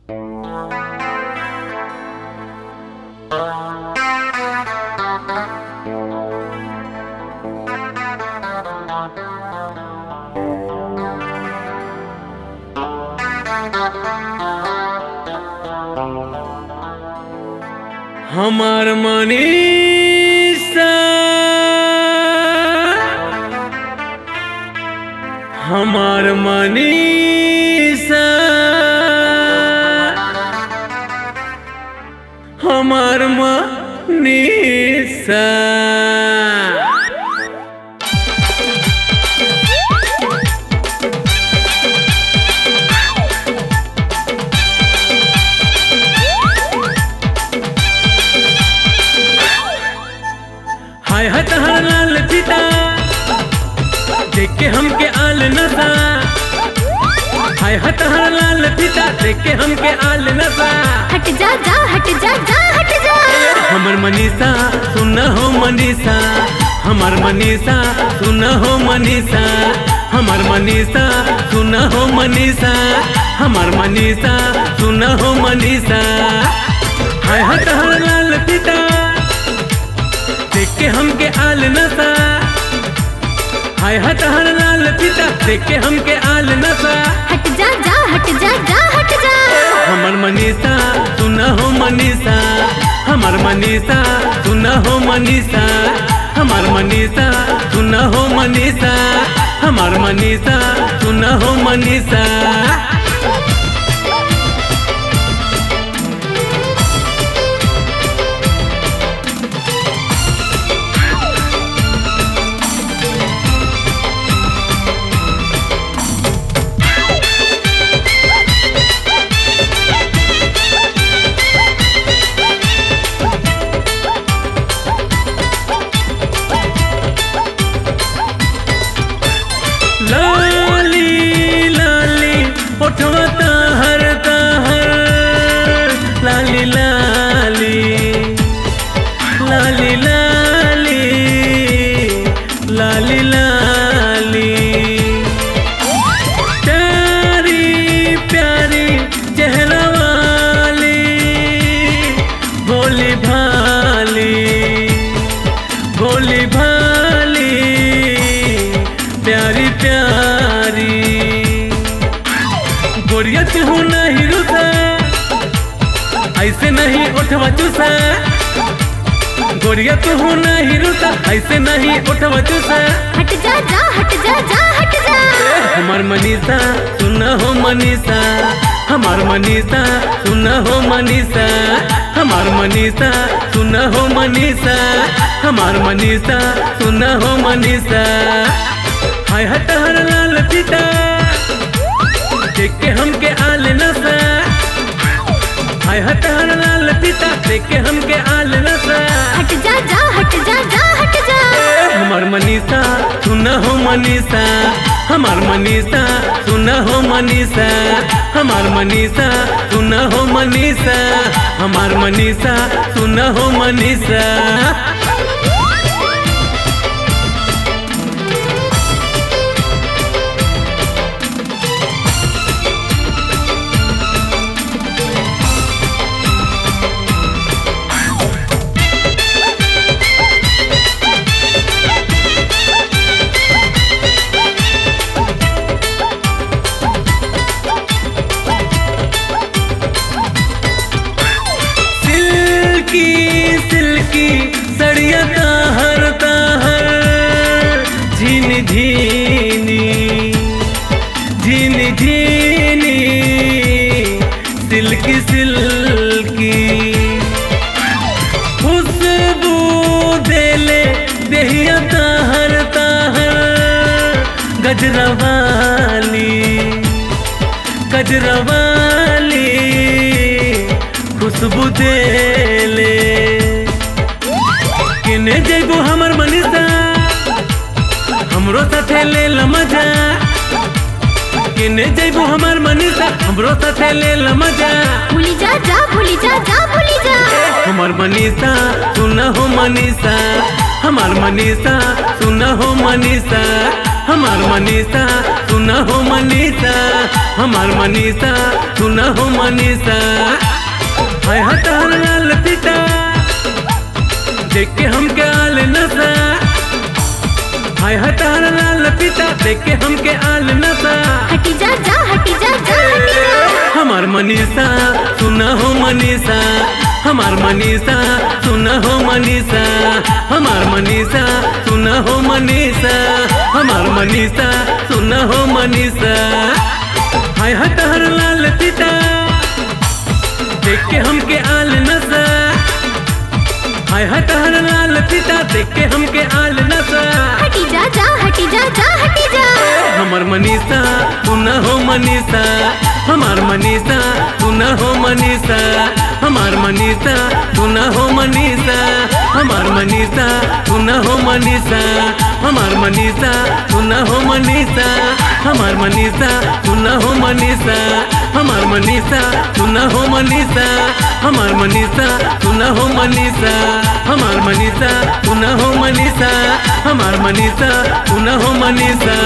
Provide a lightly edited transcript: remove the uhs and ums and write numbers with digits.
हमार मनीषा हमार मनीषा हमार मनीषा हाय हतहर लाल पिता देख के हमके आल नशा। हाय हतहर लाल पिता देख के हमके आल नशा। हट जा जा हट जा जा हट जा। हमर मनीषा सुन हो मनीषा हमर मनीषा सुन हो मनीषा हमर मनीषा सुन हो मनीषा हमर मनीषा सुन हो मनीषा। हाय हतहर लाल पिता देख के हमके आल नशा। हाय हतहर लाल पिता देख के हमके आल नशा। हट जा जा हट जा जा हट जा। हमर मनीषा सुन हो मनीषा हमर मनीषा सुन हो मनीषा हमर मनीषा सुन हो मनीषा हमर मनीषा सुन हो मनीषा। लाली लाली उठवा ताहर ताहर लाली लाली लाली लाली लाली लाली प्यारी प्यारी चेहरा वाली भोली भाली भोली भाली प्यारी प्यारी गोरिया तू नहीं रुसा ऐसे नहीं उठवा चूसा। गोरिया तू नहीं रुसा ऐसे नहीं उठवा चूसा। हट जा जा हट जा जा हट जा। हमार मनीषा सुन हो मनीषा हमार मनीषा सुन हो मनीषा हमार मनीषा सुन हो मनीषा हमार मनीषा सुन हो मनीषा। हाय हतहर लाल पिता देख के हमके आल नशा। हाय हतहर लाल पिता देख के हमके आल नशा। हट जा जा हट जा जा हट जा। हमार मनीषा सुन हो मनीषा हमार मनीषा सुन हो मनीषा हमार मनीषा सुन हो मनीषा हमार मनीषा सुन हो मनीषा। सिल्की सड़िया ताहर ताहर झीनी झीनी झीनी झीनी सिल्की सिल्की खुशबू देले देहिया ताहर ताहर गजरा वाली गजरा वाली खुशबू देले। किने जैबू हमर मनीषा हमरो साथे ले ल मजा। किने जैबू हमर मनीषा हमरो साथे ले ल मजा। भूली जा जा भूली जा जा भूली जा। हमर मनीषा सुन हो मनीषा हमार मनीषा सुन हो मनीषा हमार मनीषा सुना हो मनीषा, हमार मनीषा सुना हो मनीषा। हाय हतार लाल पिता देख के हमके आल नशा, हाय हतार लाल पिता देख के हमके आल नशा। हटी जा जा हटी जा जा हटी जा। हमार मनीषा सुना हो मनीषा, हमार मनीषा सुना हो मनीषा, हमार मनीषा सुना हो मनीषा, हमार मनीषा सुना हो मनीषा। हाय हतार लाल पिता देख के हमके आल नशा, हाय हतार लाल पिता देख के हमके आल नशा। हटी जा जा हटी जा जा हटी जा। हमार मनीषा सुना हो मनीषा, हमार मनीषा सुना हो मनीषा, हमार मनीषा सुना हो मनीषा, हमार मनीषा सुना हो मनीषा, हमार मनीषा सुना हो मनीषा, हमार मनीषा सुना हो मनीषा, हमार मनीषा सुना हो मनीषा, हमार मनीषा सुना हो मनीषा, हमार मनीषा सुना हो मनीषा, हमार मनीषा सुना हो मनीषा।